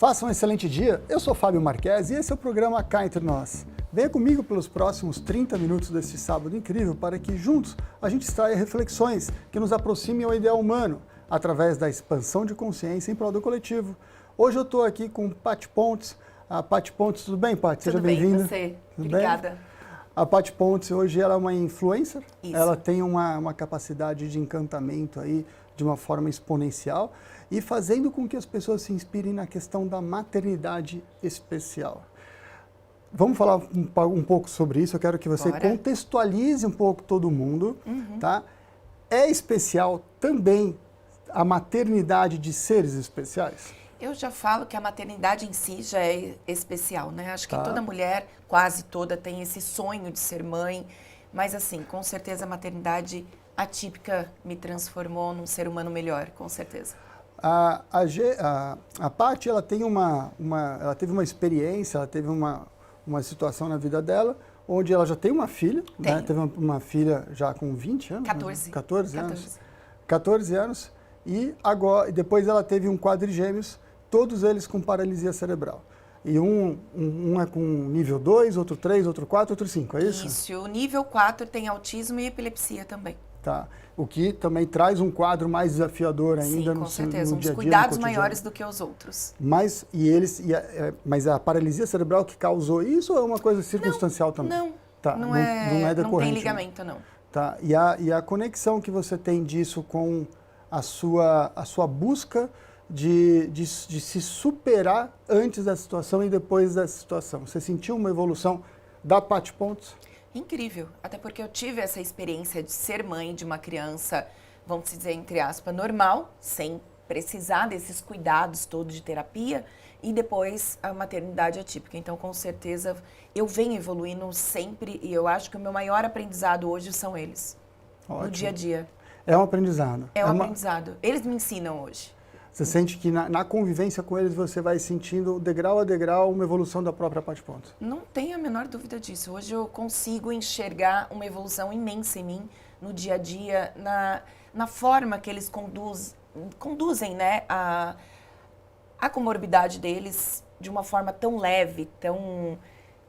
Faça um excelente dia. Eu sou Fábio Marques e esse é o programa Cá Entre Nós. Venha comigo pelos próximos 30 minutos desse sábado incrível para que juntos a gente extraia reflexões que nos aproximem ao ideal humano através da expansão de consciência em prol do coletivo. Hoje eu estou aqui com Paty Pontes. A Paty Pontes, tudo bem, Paty? Seja bem-vinda. Tudo bem, você? Tudo Obrigada. Bem? A Paty Pontes hoje ela é uma influencer. Isso. Ela tem uma capacidade de encantamento aí de uma forma exponencial e fazendo com que as pessoas se inspirem na questão da maternidade especial. Vamos falar um pouco sobre isso. Eu quero que você contextualize um pouco todo mundo, tá? É especial também a maternidade de seres especiais? Eu já falo que a maternidade em si já é especial, né? Acho que toda mulher, quase toda, tem esse sonho de ser mãe, mas assim, com certeza a maternidade atípica me transformou num ser humano melhor, com certeza. A Paty, ela tem ela teve uma experiência, ela teve uma situação na vida dela, onde ela já tem uma filha, né? Teve uma filha já com 20 anos? 14 anos. 14 anos. E agora, depois ela teve um quadrigêmeos, todos eles com paralisia cerebral. E um é com nível 2, outro 3, outro 4, outro 5, é isso? Isso, o nível 4 tem autismo e epilepsia também. Tá. O que também traz um quadro mais desafiador ainda. Sim, com certeza, no dia a dia, cuidados maiores do que os outros. Mas, mas a paralisia cerebral que causou isso ou é uma coisa circunstancial também? Não, tá. não é decorrente. Não tem ligamento, não. Tá. E a conexão que você tem disso com a sua busca de se superar antes da situação e depois da situação. Você sentiu uma evolução da Paty Pontes? Incrível, até porque eu tive essa experiência de ser mãe de uma criança, vamos dizer, entre aspas, normal, sem precisar desses cuidados todos de terapia, e depois a maternidade atípica. Então, com certeza, eu venho evoluindo sempre e eu acho que o meu maior aprendizado hoje são eles, no dia a dia. É um aprendizado. É um aprendizado. Eles me ensinam hoje. Você sente que na convivência com eles você vai sentindo degrau a degrau uma evolução da própria Paty Pontes? Não tenho a menor dúvida disso. Hoje eu consigo enxergar uma evolução imensa em mim, no dia a dia, na forma que eles conduzem, né, a comorbidade deles de uma forma tão leve,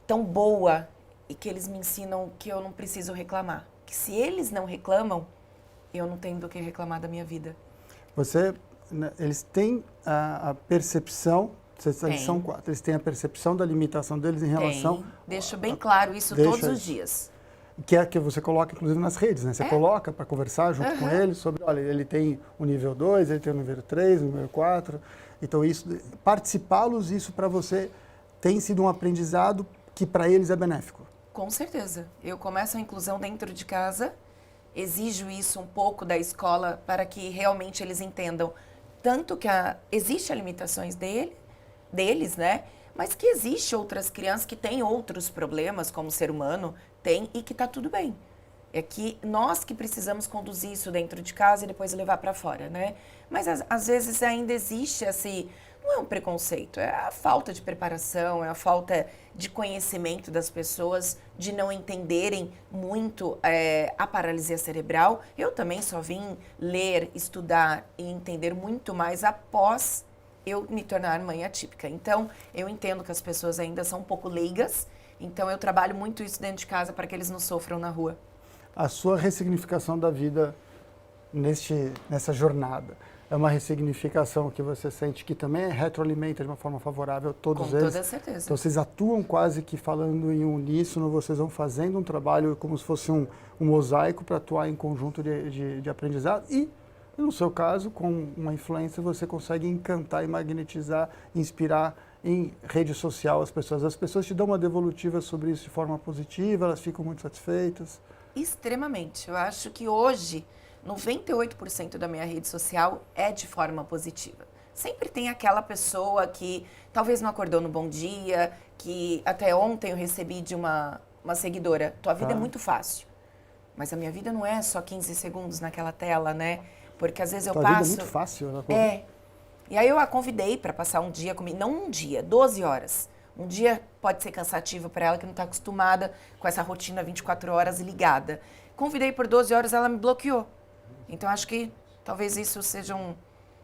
tão boa, e que eles me ensinam que eu não preciso reclamar. Que se eles não reclamam, eu não tenho do que reclamar da minha vida. Eles têm a percepção, eles são 4, eles têm a percepção da limitação deles em relação... Deixo bem claro isso todos os dias. Que é que você coloca, inclusive, nas redes, né? Você coloca para conversar junto com eles sobre, olha, ele tem o nível 2, ele tem o nível 3, o nível 4. Então, participá-los, isso para você tem sido um aprendizado que para eles é benéfico. Com certeza. Eu começo a inclusão dentro de casa, exijo isso um pouco da escola para que realmente eles entendam tanto que existem limitações deles, né? Mas que existe outras crianças que têm outros problemas como ser humano tem e que está tudo bem. É que nós que precisamos conduzir isso dentro de casa e depois levar para fora, né? Mas às vezes ainda existe não é um preconceito, é a falta de preparação, é a falta de conhecimento das pessoas, de não entenderem muito a paralisia cerebral. Eu também só vim ler, estudar e entender muito mais após eu me tornar mãe atípica. Então, eu entendo que as pessoas ainda são um pouco leigas, então eu trabalho muito isso dentro de casa para que eles não sofram na rua. A sua ressignificação da vida nessa jornada é uma ressignificação que você sente que também retroalimenta de uma forma favorável a todos eles? Com toda certeza. Então, vocês atuam quase que falando em uníssono, vocês vão fazendo um trabalho como se fosse um mosaico para atuar em conjunto de aprendizado e, no seu caso, com uma influência, você consegue encantar e magnetizar, inspirar em rede social as pessoas. As pessoas te dão uma devolutiva sobre isso de forma positiva, elas ficam muito satisfeitas? Extremamente. Eu acho que hoje 98% da minha rede social é de forma positiva. Sempre tem aquela pessoa que talvez não acordou no bom dia, que até ontem eu recebi de uma seguidora, tua vida é muito fácil. Mas a minha vida não é só 15 segundos naquela tela, né? Porque às vezes eu passo... Tua vida é muito fácil. E aí eu a convidei para passar um dia comigo, não um dia, 12 horas. Um dia pode ser cansativo para ela que não está acostumada com essa rotina 24 horas ligada. Convidei por 12 horas, ela me bloqueou. Então acho que talvez isso seja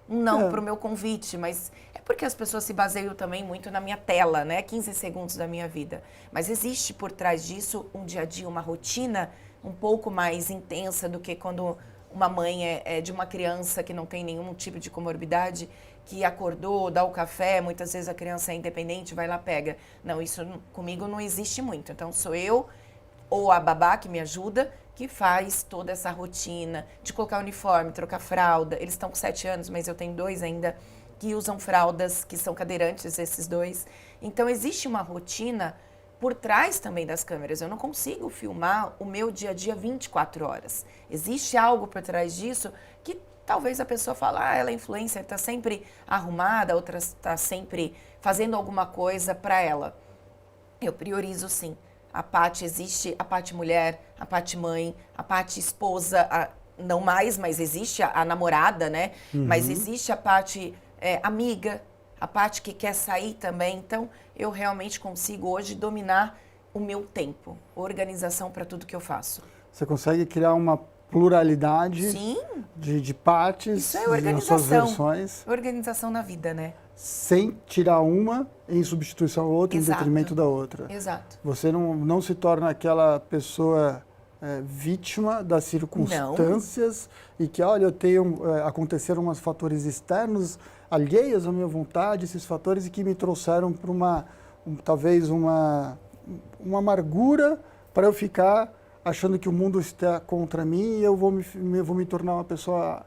um não para o meu convite, mas é porque as pessoas se baseiam também muito na minha tela, né? 15 segundos da minha vida. Mas existe por trás disso um dia a dia, uma rotina um pouco mais intensa do que quando uma mãe é de uma criança que não tem nenhum tipo de comorbidade, que acordou, dá o café, muitas vezes a criança é independente, vai lá, pega. Não, isso comigo não existe muito. Então, sou eu ou a babá que me ajuda, que faz toda essa rotina de colocar uniforme, trocar fralda. Eles estão com 7 anos, mas eu tenho 2 ainda que usam fraldas, que são cadeirantes, esses 2. Então, existe uma rotina por trás também das câmeras. Eu não consigo filmar o meu dia a dia 24 horas. Existe algo por trás disso que talvez a pessoa fale, ela é influencer, está sempre arrumada, outra está sempre fazendo alguma coisa para ela. Eu priorizo sim. A Paty existe, a Paty mulher, a Paty mãe, a Paty esposa, não mais, mas existe a namorada, né? Mas existe a Paty amiga, a Paty que quer sair também. Então, eu realmente consigo hoje dominar o meu tempo, organização para tudo que eu faço. Você consegue criar uma pluralidade de partes, isso é nas organização. suas versões. Organização na vida, né? Sem tirar uma em substituição à outra, em detrimento da outra. Exato. Você não se torna aquela pessoa vítima das circunstâncias e que, olha, aconteceram uns fatores externos alheios à minha vontade, esses fatores e que me trouxeram para talvez uma amargura para eu ficar achando que o mundo está contra mim e eu vou me tornar uma pessoa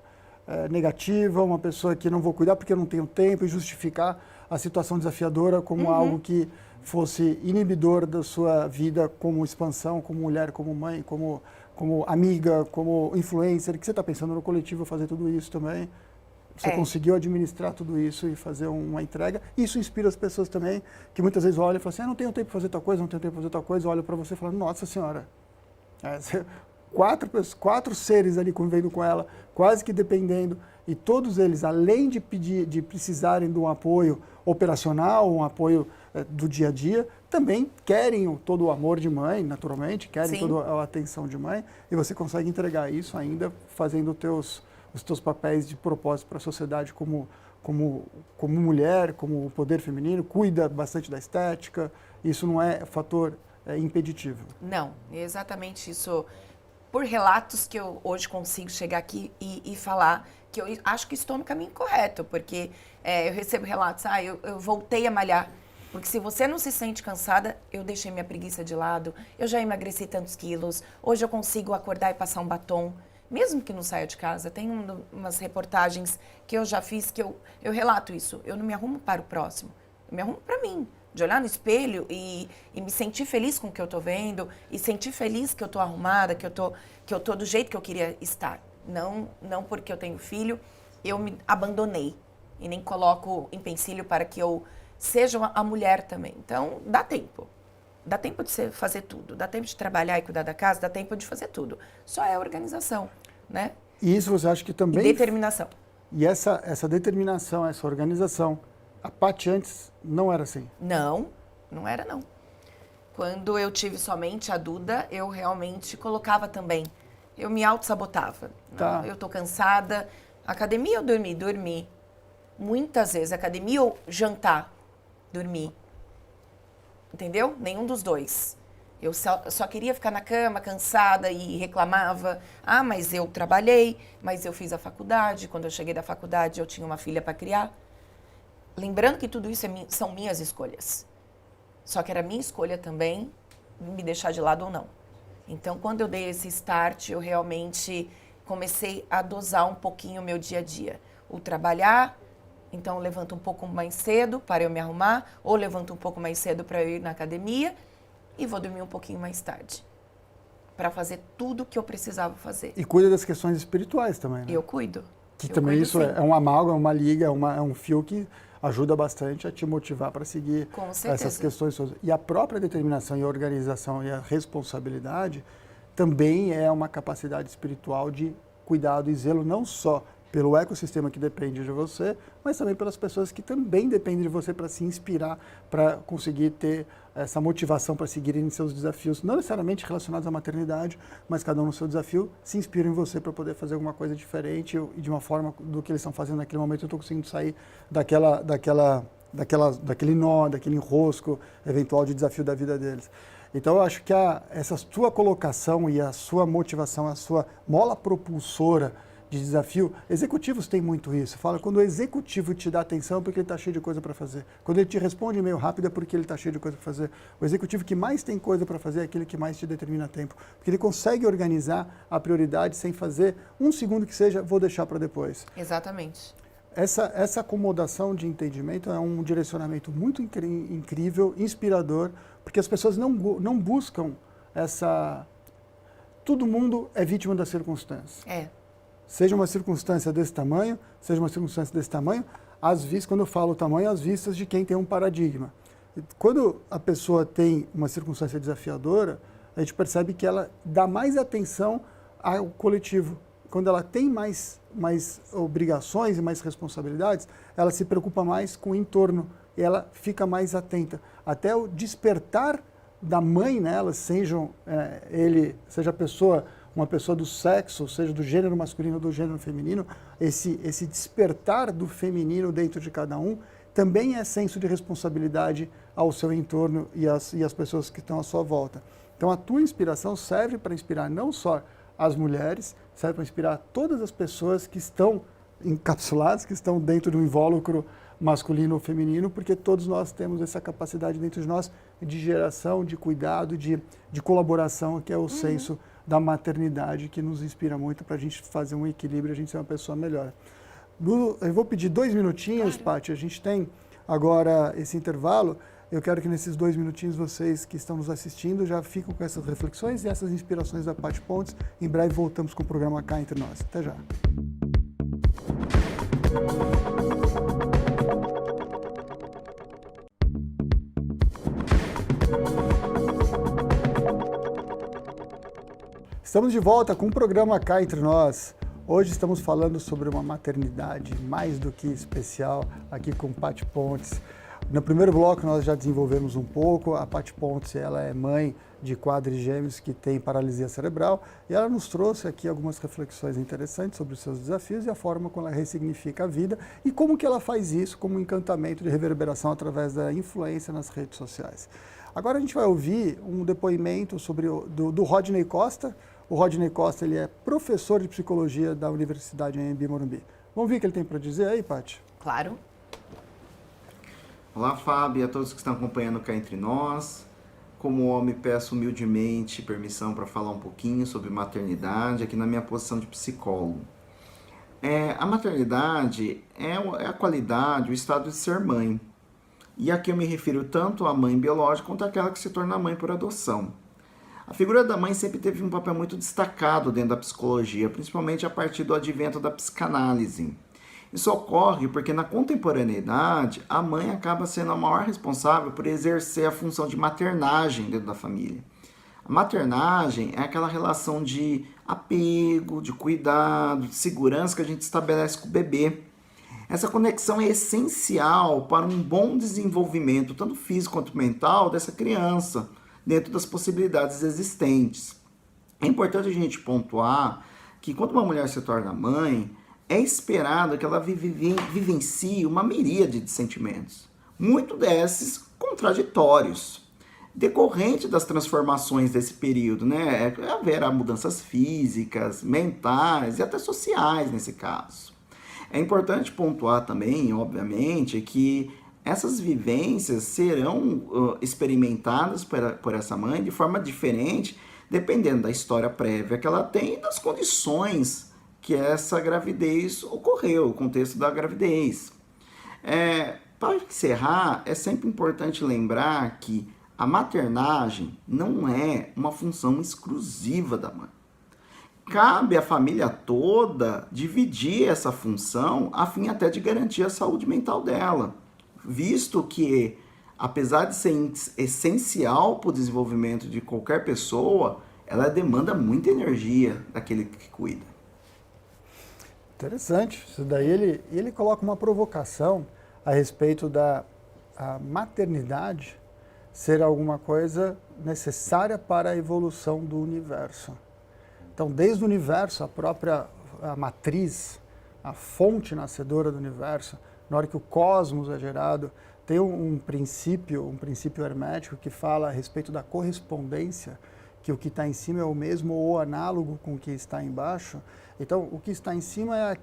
negativa, uma pessoa que não vou cuidar porque eu não tenho tempo, e justificar a situação desafiadora como algo que fosse inibidor da sua vida como expansão, como mulher, como mãe, como amiga, como influencer, que você está pensando no coletivo fazer tudo isso também. Você conseguiu administrar tudo isso e fazer uma entrega. Isso inspira as pessoas também, que muitas vezes olham e falam assim, não tenho tempo para fazer tal coisa, não tenho tempo para fazer tal coisa, olham para você e falam, nossa senhora, 4 seres ali convivendo com ela, quase que dependendo, e todos eles, além de precisarem de um apoio operacional, um apoio do dia a dia, também querem todo o amor de mãe, naturalmente, querem toda a atenção de mãe, e você consegue entregar isso ainda fazendo os teus papéis de propósito para a sociedade como mulher, como poder feminino, cuida bastante da estética, isso não é fator impeditivo. Não, é exatamente isso. Por relatos que eu hoje consigo chegar aqui e falar que eu acho que estou no caminho correto, porque eu recebo relatos, eu voltei a malhar, porque se você não se sente cansada, eu deixei minha preguiça de lado, eu já emagreci tantos quilos, hoje eu consigo acordar e passar um batom, mesmo que não saia de casa. Tem umas reportagens que eu já fiz que eu relato isso, eu não me arrumo para o próximo, eu me arrumo para mim. De olhar no espelho e me sentir feliz com o que eu tô vendo, e sentir feliz que eu tô arrumada, que eu tô do jeito que eu queria estar. Não porque eu tenho filho, eu me abandonei e nem coloco empecilho para que eu seja a mulher também. Então, dá tempo. Dá tempo de fazer tudo, dá tempo de trabalhar e cuidar da casa, dá tempo de fazer tudo. Só é organização, né? E isso você acha que também... E determinação. E essa determinação, essa organização, a Paty antes não era assim? Não era não. Quando eu tive somente a Duda, eu realmente colocava também. Eu me auto-sabotava. Tá. Eu tô cansada. Academia ou dormir? Muitas vezes, academia ou jantar, dormir. Entendeu? Nenhum dos dois. Eu só queria ficar na cama, cansada, e reclamava. Mas eu trabalhei, mas eu fiz a faculdade. Quando eu cheguei da faculdade, eu tinha uma filha para criar. Lembrando que tudo isso são minhas escolhas. Só que era minha escolha também me deixar de lado ou não. Então, quando eu dei esse start, eu realmente comecei a dosar um pouquinho o meu dia a dia. O trabalhar, então eu levanto um pouco mais cedo para eu me arrumar, ou levanto um pouco mais cedo para eu ir na academia e vou dormir um pouquinho mais tarde. Para fazer tudo o que eu precisava fazer. E cuida das questões espirituais também, né? Eu cuido. Que também isso é uma amálgama, uma liga, é um fio que ajuda bastante a te motivar para seguir essas questões todas. E a própria determinação e a organização e a responsabilidade também é uma capacidade espiritual de cuidado e zelo, não só pelo ecossistema que depende de você, mas também pelas pessoas que também dependem de você para se inspirar, para conseguir ter essa motivação para seguirem seus desafios, não necessariamente relacionados à maternidade, mas cada um no seu desafio, se inspira em você para poder fazer alguma coisa diferente e de uma forma do que eles estão fazendo naquele momento eu estou conseguindo sair daquele nó, daquele enrosco eventual de desafio da vida deles. Então eu acho que essa sua colocação e a sua motivação, a sua mola propulsora de desafio, executivos têm muito isso. Fala, quando o executivo te dá atenção é porque ele está cheio de coisa para fazer. Quando ele te responde e-mail rápido é porque ele está cheio de coisa para fazer. O executivo que mais tem coisa para fazer é aquele que mais te determina tempo. Porque ele consegue organizar a prioridade sem fazer um segundo que seja, vou deixar para depois. Exatamente. Essa acomodação de entendimento é um direcionamento muito incrível, inspirador, porque as pessoas não buscam essa... Todo mundo é vítima da circunstância. Seja uma circunstância desse tamanho, quando eu falo tamanho, às vistas de quem tem um paradigma. Quando a pessoa tem uma circunstância desafiadora, a gente percebe que ela dá mais atenção ao coletivo. Quando ela tem mais obrigações e mais responsabilidades, ela se preocupa mais com o entorno e ela fica mais atenta. Até o despertar da mãe nela, seja a pessoa, uma pessoa do sexo, seja do gênero masculino ou do gênero feminino, esse despertar do feminino dentro de cada um também é senso de responsabilidade ao seu entorno e às pessoas que estão à sua volta. Então a tua inspiração serve para inspirar não só as mulheres, serve para inspirar todas as pessoas que estão encapsuladas, que estão dentro de um invólucro masculino ou feminino, porque todos nós temos essa capacidade dentro de nós de geração, de cuidado, de colaboração, que é o senso da maternidade, que nos inspira muito para a gente fazer um equilíbrio, a gente ser uma pessoa melhor. Eu vou pedir 2 minutinhos, claro. Paty, a gente tem agora esse intervalo. Eu quero que nesses 2 minutinhos vocês que estão nos assistindo já fiquem com essas reflexões e essas inspirações da Paty Pontes. Em breve voltamos com o programa Cá Entre Nós. Até já. Estamos de volta com o programa Cá Entre Nós. Hoje estamos falando sobre uma maternidade mais do que especial aqui com Paty Pontes. No primeiro bloco nós já desenvolvemos um pouco. A Paty Pontes, ela é mãe de quadrigêmeos que tem paralisia cerebral e ela nos trouxe aqui algumas reflexões interessantes sobre os seus desafios e a forma como ela ressignifica a vida e como que ela faz isso como um encantamento de reverberação através da influência nas redes sociais. Agora a gente vai ouvir um depoimento do Rodney Costa. O Rodney Costa, ele é professor de psicologia da Universidade Anhembi Morumbi. Vamos ver o que ele tem para dizer aí, Paty? Claro. Olá, Fábio, e a todos que estão acompanhando Cá Entre Nós. Como homem, peço humildemente permissão para falar um pouquinho sobre maternidade aqui na minha posição de psicólogo. A maternidade é a qualidade, o estado de ser mãe. E aqui eu me refiro tanto à mãe biológica quanto àquela que se torna mãe por adoção. A figura da mãe sempre teve um papel muito destacado dentro da psicologia, principalmente a partir do advento da psicanálise. Isso ocorre porque na contemporaneidade, a mãe acaba sendo a maior responsável por exercer a função de maternagem dentro da família. A maternagem é aquela relação de apego, de cuidado, de segurança que a gente estabelece com o bebê. Essa conexão é essencial para um bom desenvolvimento, tanto físico quanto mental, dessa criança, dentro das possibilidades existentes. É importante a gente pontuar que quando uma mulher se torna mãe, é esperado que ela vivencie uma miríade de sentimentos, muito desses contraditórios, decorrente das transformações desse período, né? Haverá mudanças físicas, mentais e até sociais nesse caso. É importante pontuar também, obviamente, que essas vivências serão experimentadas por essa mãe de forma diferente, dependendo da história prévia que ela tem e das condições que essa gravidez ocorreu, o contexto da gravidez. Para encerrar, é sempre importante lembrar que a maternagem não é uma função exclusiva da mãe. Cabe à família toda dividir essa função a fim até de garantir a saúde mental dela, visto que, apesar de ser essencial para o desenvolvimento de qualquer pessoa, ela demanda muita energia daquele que cuida. Interessante. Isso daí ele coloca uma provocação a respeito da maternidade ser alguma coisa necessária para a evolução do universo. Então, desde o universo, a matriz, a fonte nascedora do universo, na hora que o cosmos é gerado, tem um princípio hermético que fala a respeito da correspondência, que o que está em cima é o mesmo ou análogo com o que está embaixo. Então, o que está em cima é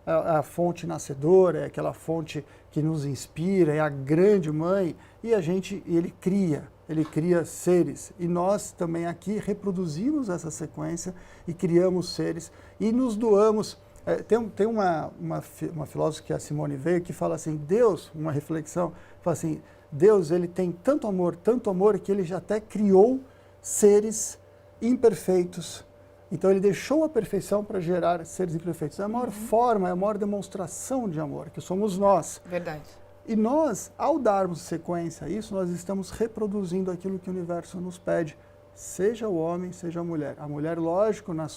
a fonte nascedora, é aquela fonte que nos inspira, é a grande mãe, e ele cria seres. E nós também aqui reproduzimos essa sequência e criamos seres e nos doamos. Tem uma filósofa, que é a Simone Weil, que fala assim, Deus, uma reflexão, fala assim, Deus, ele tem tanto amor, que ele já até criou seres imperfeitos. Então ele deixou a perfeição para gerar seres imperfeitos. É a maior forma, é a maior demonstração de amor, que somos nós. Verdade. E nós, ao darmos sequência a isso, nós estamos reproduzindo aquilo que o universo nos pede, seja o homem, seja a mulher. A mulher, lógico, no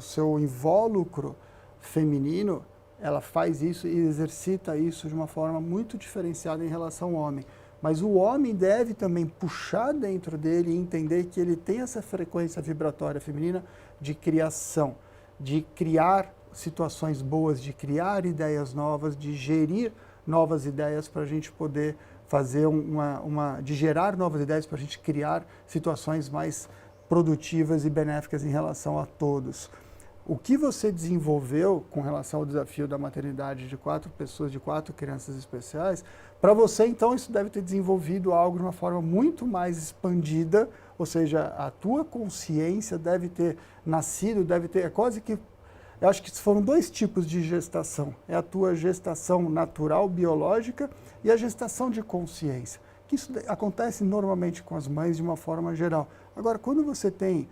seu invólucro feminino, ela faz isso e exercita isso de uma forma muito diferenciada em relação ao homem. Mas o homem deve também puxar dentro dele e entender que ele tem essa frequência vibratória feminina de criação, de criar situações boas, de criar ideias novas, de gerir novas ideias para a gente poder fazer de gerar novas ideias para a gente criar situações mais produtivas e benéficas em relação a todos. O que você desenvolveu com relação ao desafio da maternidade de 4 pessoas, de 4 crianças especiais, para você, então, isso deve ter desenvolvido algo de uma forma muito mais expandida, ou seja, a tua consciência deve ter nascido, é quase que, eu acho que foram 2 tipos de gestação. É a tua gestação natural, biológica, e a gestação de consciência. Que isso acontece normalmente com as mães de uma forma geral. Agora, quando você tem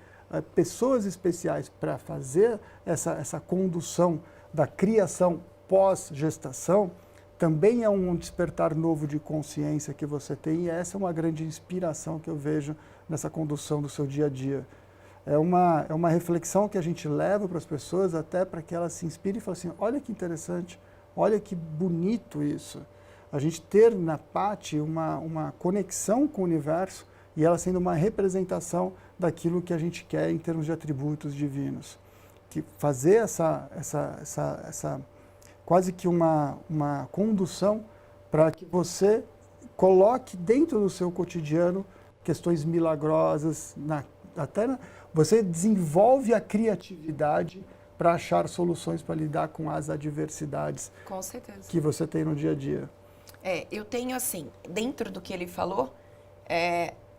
pessoas especiais para fazer essa condução da criação pós-gestação, também é um despertar novo de consciência que você tem, e essa é uma grande inspiração que eu vejo nessa condução do seu dia a dia. É uma reflexão que a gente leva para as pessoas até para que elas se inspirem e falem assim, olha que interessante, olha que bonito isso. A gente ter na Paty uma conexão com o universo e ela sendo uma representação daquilo que a gente quer em termos de atributos divinos. Que fazer essa quase que uma condução para que você coloque dentro do seu cotidiano questões milagrosas, você desenvolve a criatividade para achar soluções para lidar com as adversidades Com certeza. que você tem no dia a dia. Eu tenho assim, dentro do que ele falou,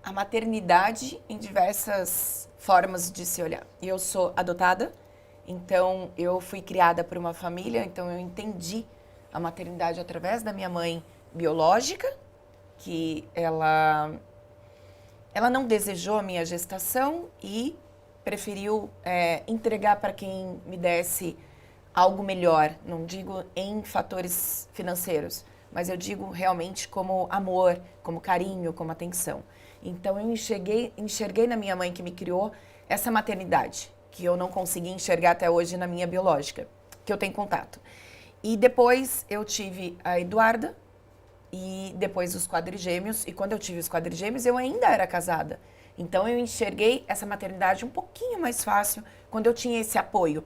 a maternidade em diversas formas de se olhar. Eu sou adotada, então eu fui criada por uma família, então eu entendi a maternidade através da minha mãe biológica, que ela não desejou a minha gestação e preferiu entregar para quem me desse algo melhor. Não digo em fatores financeiros, mas eu digo realmente como amor, como carinho, como atenção. Então eu enxerguei na minha mãe que me criou essa maternidade, que eu não consegui enxergar até hoje na minha biológica, que eu tenho contato. E depois eu tive a Eduarda, e depois os quadrigêmeos, e quando eu tive os quadrigêmeos eu ainda era casada. Então eu enxerguei essa maternidade um pouquinho mais fácil quando eu tinha esse apoio.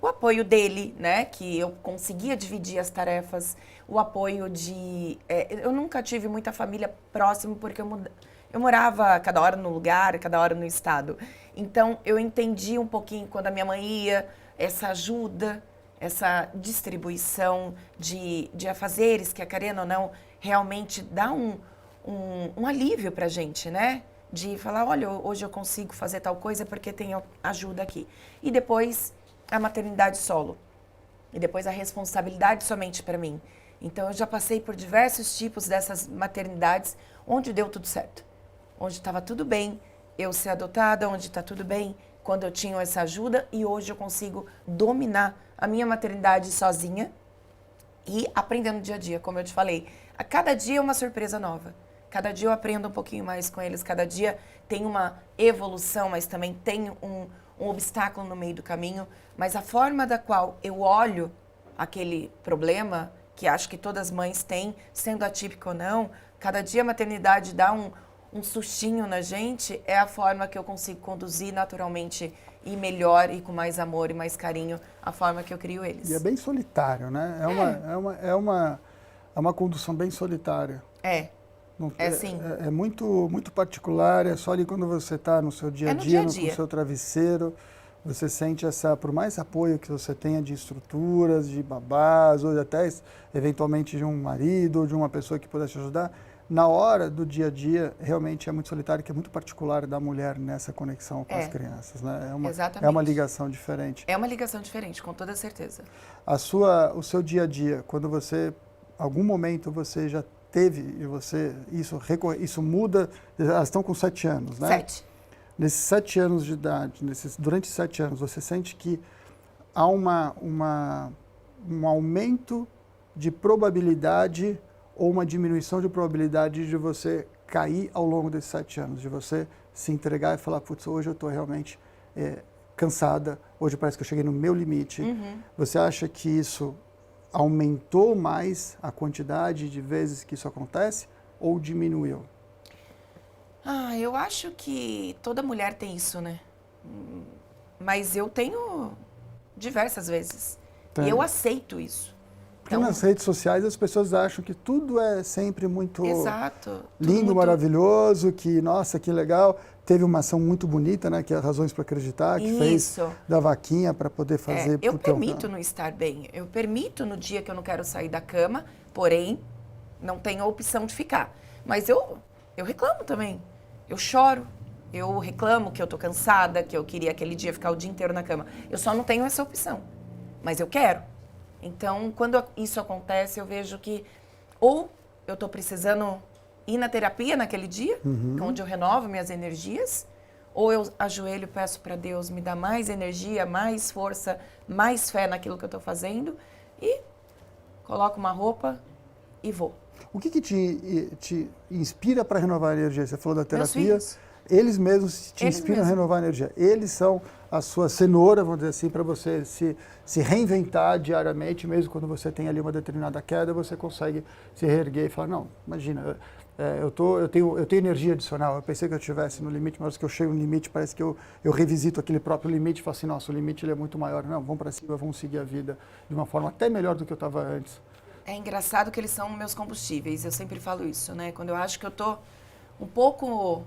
O apoio dele, né, que eu conseguia dividir as tarefas, o apoio de... eu nunca tive muita família próxima porque eu morava cada hora no lugar, cada hora no estado. Então eu entendi um pouquinho quando a minha mãe ia, essa ajuda, essa distribuição de afazeres que, querendo ou não, realmente dá um alívio pra gente, né? De falar, olha, hoje eu consigo fazer tal coisa porque tenho ajuda aqui. E depois a maternidade solo. E depois a responsabilidade somente para mim. Então eu já passei por diversos tipos dessas maternidades onde deu tudo certo. Onde estava tudo bem eu ser adotada, onde está tudo bem quando eu tinha essa ajuda, e hoje eu consigo dominar a minha maternidade sozinha e aprendendo dia a dia, como eu te falei. A cada dia é uma surpresa nova. Cada dia eu aprendo um pouquinho mais com eles, cada dia tem uma evolução, mas também tem um obstáculo no meio do caminho. Mas a forma da qual eu olho aquele problema, que acho que todas as mães têm, sendo atípico ou não, cada dia a maternidade dá um sustinho na gente, é a forma que eu consigo conduzir naturalmente e melhor e com mais amor e mais carinho a forma que eu crio eles. E é bem solitário, né? É uma condução bem solitária. Sim. É muito particular, é só ali quando você está no seu dia a dia, no seu travesseiro, você sente por mais apoio que você tenha de estruturas, de babás, ou até eventualmente de um marido, ou de uma pessoa que pudesse te ajudar, na hora do dia a dia, realmente é muito solitário, que é muito particular da mulher nessa conexão com as crianças, né? Exatamente. É uma ligação diferente. É uma ligação diferente, com toda certeza. O seu dia a dia, quando algum momento você já teve, e isso muda, elas estão com 7 anos, né? 7. Nesses 7 anos de idade, durante 7 anos, você sente que há um aumento de probabilidade ou uma diminuição de probabilidade de você cair ao longo desses 7 anos, de você se entregar e falar, putz, hoje eu estou realmente cansada, hoje parece que eu cheguei no meu limite. Você acha que isso aumentou mais a quantidade de vezes que isso acontece ou diminuiu? Eu acho que toda mulher tem isso, né? Mas eu tenho diversas vezes. E eu aceito isso. Porque nas redes sociais as pessoas acham que tudo é sempre muito lindo, maravilhoso, que, nossa, que legal. Teve uma ação muito bonita, né, que é Razões para Acreditar, que fez da vaquinha para poder fazer... Eu permito não estar bem. Eu permito no dia que eu não quero sair da cama, porém, não tenho a opção de ficar. Mas eu reclamo também. Eu choro. Eu reclamo que eu tô cansada, que eu queria aquele dia ficar o dia inteiro na cama. Eu só não tenho essa opção. Mas eu quero. Então, quando isso acontece, eu vejo que ou eu estou precisando ir na terapia naquele dia, onde eu renovo minhas energias, ou eu ajoelho e peço para Deus me dar mais energia, mais força, mais fé naquilo que eu estou fazendo e coloco uma roupa e vou. O que te inspira para renovar a energia? Você falou da terapia. Meus filhos. Eles mesmos te inspiram a renovar a energia. Eles são a sua cenoura, vamos dizer assim, para você se reinventar diariamente, mesmo quando você tem ali uma determinada queda, você consegue se reerguer e falar, não, imagina, eu tenho energia adicional, eu pensei que eu estivesse no limite, mas que eu chego no limite, parece que eu revisito aquele próprio limite e falo assim, nossa, o limite ele é muito maior, não, vamos para cima, vamos seguir a vida de uma forma até melhor do que eu estava antes. É engraçado que eles são meus combustíveis, eu sempre falo isso, né? Quando eu acho que eu tô um pouco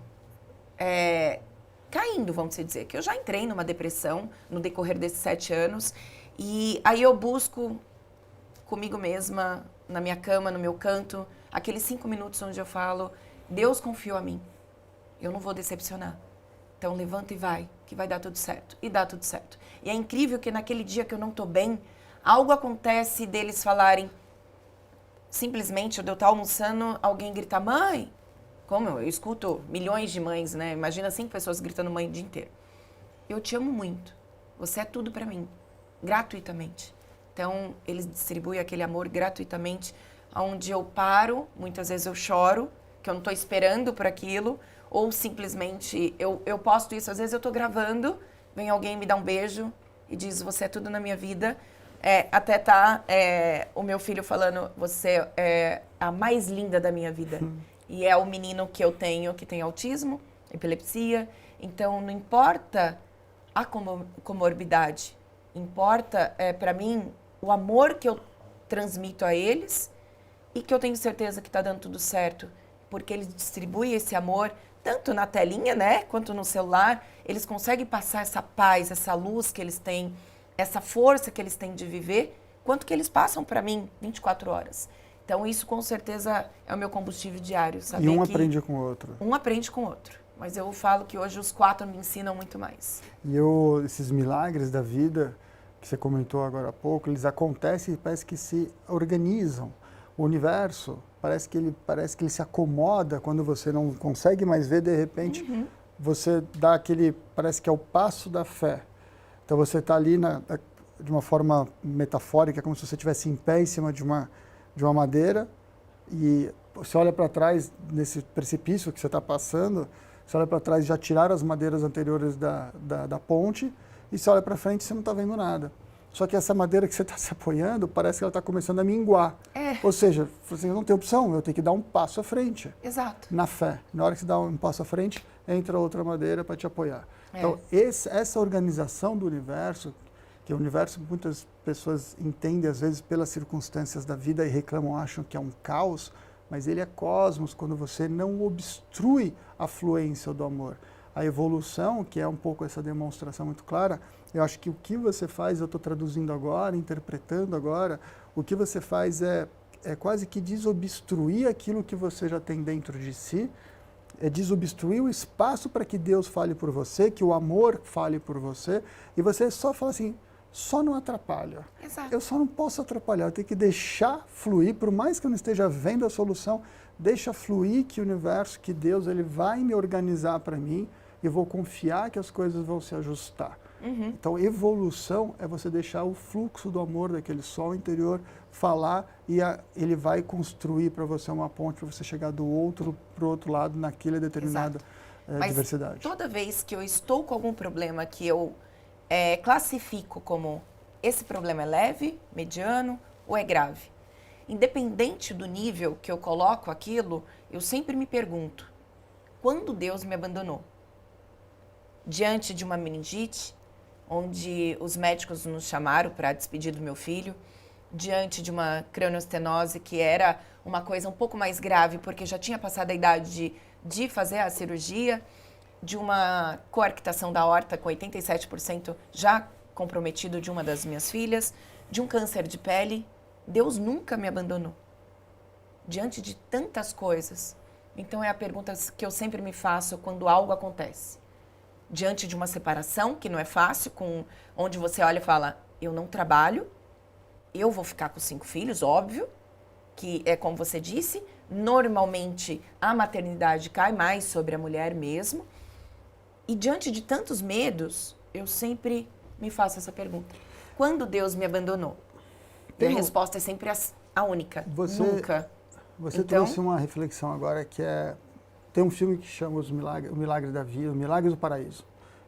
caindo, vamos dizer, que eu já entrei numa depressão no decorrer desses 7 anos, e aí eu busco comigo mesma, na minha cama, no meu canto, aqueles 5 minutos onde eu falo, Deus confiou a mim, eu não vou decepcionar. Então levanta e vai, que vai dar tudo certo. E dá tudo certo. E é incrível que naquele dia que eu não tô bem, algo acontece deles falarem, simplesmente, eu estar almoçando, alguém grita, mãe! Como eu escuto milhões de mães, né? Imagina 5 pessoas gritando mãe o dia inteiro. Eu te amo muito. Você é tudo pra mim. Gratuitamente. Então, eles distribuem aquele amor gratuitamente, onde eu paro, muitas vezes eu choro, que eu não tô esperando por aquilo, ou simplesmente eu posto isso, às vezes eu tô gravando, vem alguém me dá um beijo e diz, você é tudo na minha vida. Até o meu filho falando, você é a mais linda da minha vida. E é o menino que eu tenho, que tem autismo, epilepsia. Então, não importa a comorbidade. Importa, para mim, o amor que eu transmito a eles e que eu tenho certeza que está dando tudo certo. Porque eles distribuem esse amor, tanto na telinha, né, quanto no celular. Eles conseguem passar essa paz, essa luz que eles têm, essa força que eles têm de viver, quanto que eles passam para mim 24 horas. Então, isso com certeza é o meu combustível diário. Saber e um aprende com o outro. Um aprende com o outro. Mas eu falo que hoje os 4 me ensinam muito mais. E esses milagres da vida, que você comentou agora há pouco, eles acontecem e parece que se organizam. O universo, parece que ele se acomoda quando você não consegue mais ver, de repente, você dá parece que é o passo da fé. Então, você está ali de uma forma metafórica, como se você estivesse em pé em cima de uma madeira e você olha para trás nesse precipício que você está passando, você olha para trás e já tiraram as madeiras anteriores da ponte e você olha para frente e você não está vendo nada. Só que essa madeira que você está se apoiando, parece que ela está começando a minguar. Ou seja, assim, eu não tenho opção, eu tenho que dar um passo à frente. Exato. Na fé. Na hora que você dá um passo à frente, entra outra madeira para te apoiar. Então, essa organização do universo, que o universo muitas pessoas entendem às vezes pelas circunstâncias da vida e reclamam, acham que é um caos, mas ele é cosmos quando você não obstrui a fluência do amor. A evolução, que é um pouco essa demonstração muito clara, eu acho que o que você faz, eu estou traduzindo agora, interpretando agora, o que você faz é quase que desobstruir aquilo que você já tem dentro de si, é desobstruir o espaço para que Deus fale por você, que o amor fale por você, e você só fala assim, só não atrapalha. Exato. Eu só não posso atrapalhar, eu tenho que deixar fluir, por mais que eu não esteja vendo a solução, deixa fluir que o universo, que Deus, ele vai me organizar para mim, e vou confiar que as coisas vão se ajustar. Então, evolução é você deixar o fluxo do amor daquele sol interior falar e ele vai construir para você uma ponte para você chegar do outro para o outro lado naquela determinada diversidade. Mas toda vez que eu estou com algum problema que eu classifico como esse problema é leve, mediano ou é grave, independente do nível que eu coloco aquilo, eu sempre me pergunto, quando Deus me abandonou? Diante de uma meningite, onde os médicos nos chamaram para despedir do meu filho, diante de uma cranioestenose que era uma coisa um pouco mais grave, porque já tinha passado a idade de fazer a cirurgia, de uma coarctação da aorta com 87% já comprometido de uma das minhas filhas, de um câncer de pele, Deus nunca me abandonou. Diante de tantas coisas. Então é a pergunta que eu sempre me faço quando algo acontece. Diante de uma separação, que não é fácil, onde você olha e fala, eu não trabalho, eu vou ficar com 5 filhos, óbvio, que é como você disse, normalmente a maternidade cai mais sobre a mulher mesmo. E diante de tantos medos, eu sempre me faço essa pergunta. Quando Deus me abandonou? E a resposta é sempre a única, nunca. Você trouxe uma reflexão agora que tem um filme que chama O Milagre da Vida, O Milagre do Paraíso.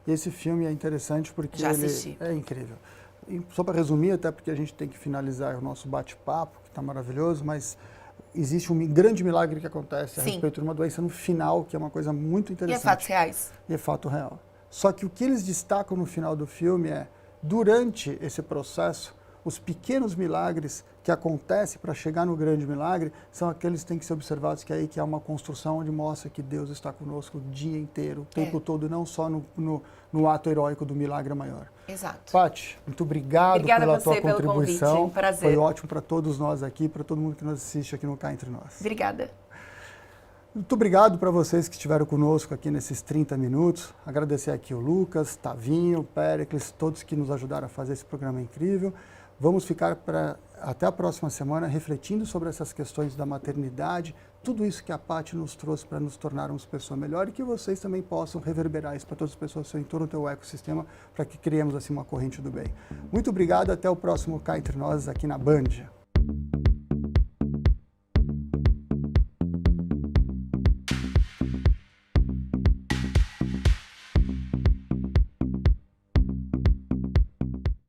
E esse filme é interessante porque ele é incrível. E só para resumir, até porque a gente tem que finalizar o nosso bate-papo, que está maravilhoso, mas existe um grande milagre que acontece a respeito de uma doença no final, que é uma coisa muito interessante. E é fatos reais. E é fato real. Só que o que eles destacam no final do filme é, durante esse processo, os pequenos milagres que acontecem para chegar no grande milagre são aqueles que têm que ser observados, que é aí que há uma construção onde mostra que Deus está conosco o dia inteiro, o tempo todo, não só no ato heróico do milagre maior. Exato. Pati, muito obrigado pela tua contribuição. Pelo convite. Prazer. Foi ótimo para todos nós aqui, para todo mundo que nos assiste aqui no Cá Entre Nós. Obrigada. Muito obrigado para vocês que estiveram conosco aqui nesses 30 minutos. Agradecer aqui o Lucas, Tavinho, Péricles, todos que nos ajudaram a fazer esse programa incrível. Vamos ficar até a próxima semana refletindo sobre essas questões da maternidade, tudo isso que a Pati nos trouxe para nos tornarmos pessoa melhor e que vocês também possam reverberar isso para todas as pessoas do seu entorno, do teu ecossistema, para que criemos assim uma corrente do bem. Muito obrigado, até o próximo Cá Entre Nós aqui na Band.